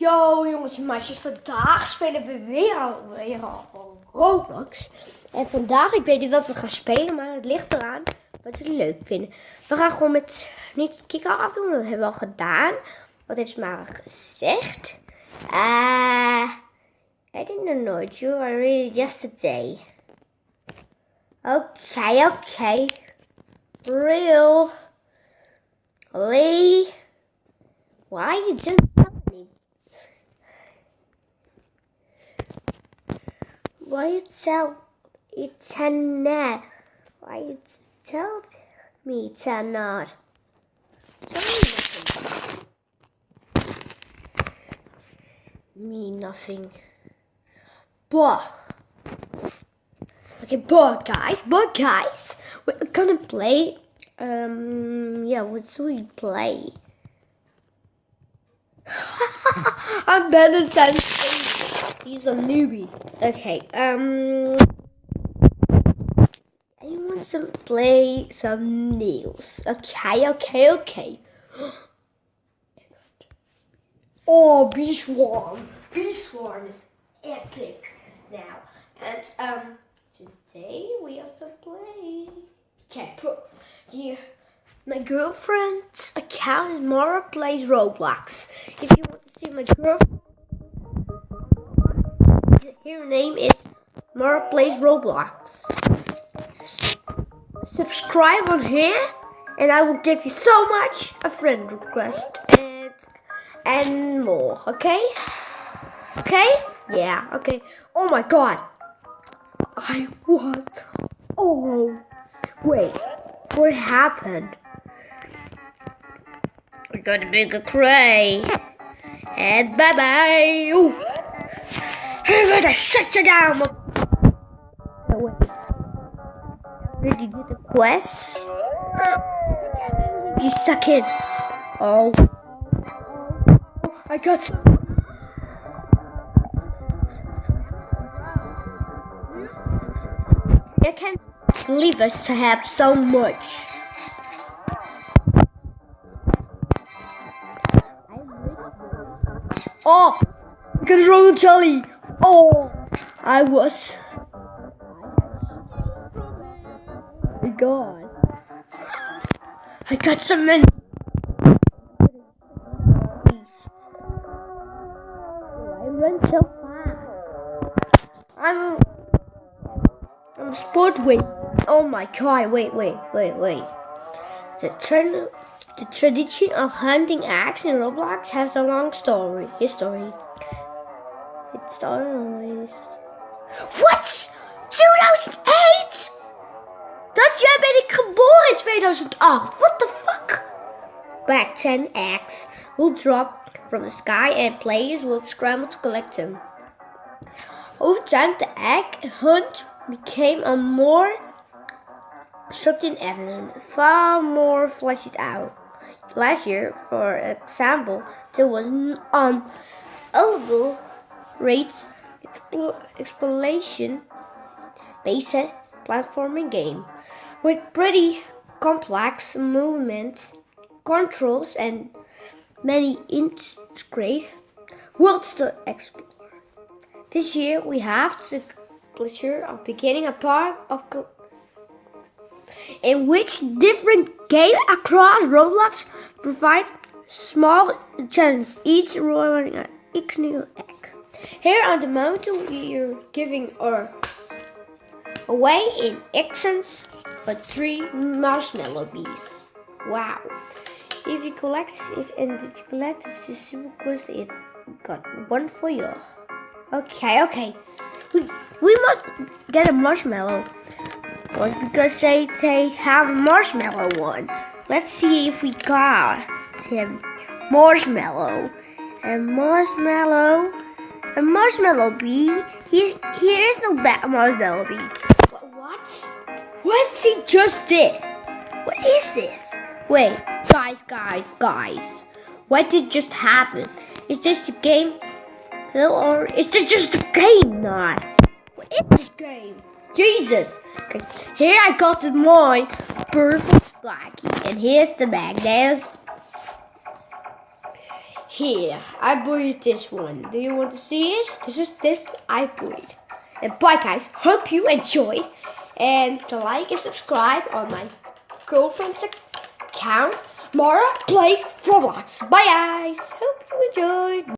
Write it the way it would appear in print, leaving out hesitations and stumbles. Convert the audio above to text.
Yo jongens en meisjes, vandaag spelen we weer al Roblox. En vandaag, ik weet niet wat we gaan spelen, maar het ligt eraan wat jullie leuk vinden. We gaan gewoon niet kick-off doen, dat hebben we al gedaan. Wat heeft Mara gezegd? I didn't know it, you are ready yesterday. Okay. Real. Lee. Why you just me? Why you tell it's not? Why you tell me it's not? Me nothing. But guys, we're gonna play. What should we play? I'm better than he's a newbie. Okay, I want to play some nails. Okay. Oh, B-Swarm is epic now. And today we also play. Okay, my girlfriend's account is Mara Plays Roblox. If you want to see my girlfriend, her name is Mara Plays Roblox. Subscribe on here, and I will give you so much a friend request and more. Okay? Yeah. Okay. Oh my God. Oh, wait. What happened? We're gonna make a cray. And bye-bye. Ooh. I'm gonna shut you down. Did you get the quest? You stuck in. Oh. I got... I can't believe us to have so much. Oh, I got roll the jelly. Oh, I was. Oh my God. I got some many. I run so fast. I'm sport win. Oh my God! Wait. The tradition of hunting eggs in Roblox has a long history. It started. What? 2008? Jij ben ik geboren in 2008. What the fuck? Back 10 eggs will drop from the sky and players will scramble to collect them. Over time, the egg hunt became a more structured and far more fleshed out. Last year, for example, there was an elevated rate exploration-based platforming game with pretty complex movements, controls, and many integrated worlds to explore. This year, we have the pleasure of beginning a part of in which different games across Roblox provide small challenges, each rolling an new egg. Here on the mountain, we are giving away in exchange for 3 marshmallow bees. Wow! If you collect this simple quest, it got 1 for you. Okay. We must get a marshmallow. Well, because they have a marshmallow one. Let's see if we got him marshmallow. A marshmallow bee. Here is no marshmallow bee. What? What's he just did? What is this? Wait, guys. What did just happen? Is this the game? Or is this just a game now? What is this game? Jesus! Okay, here I got my perfect Blackie, and here's the magnet. Here, I breed this one. Do you want to see it? This I breed. And bye guys, hope you enjoyed. And like and subscribe on my girlfriend's account. Mara plays Roblox. Bye guys, hope you enjoyed.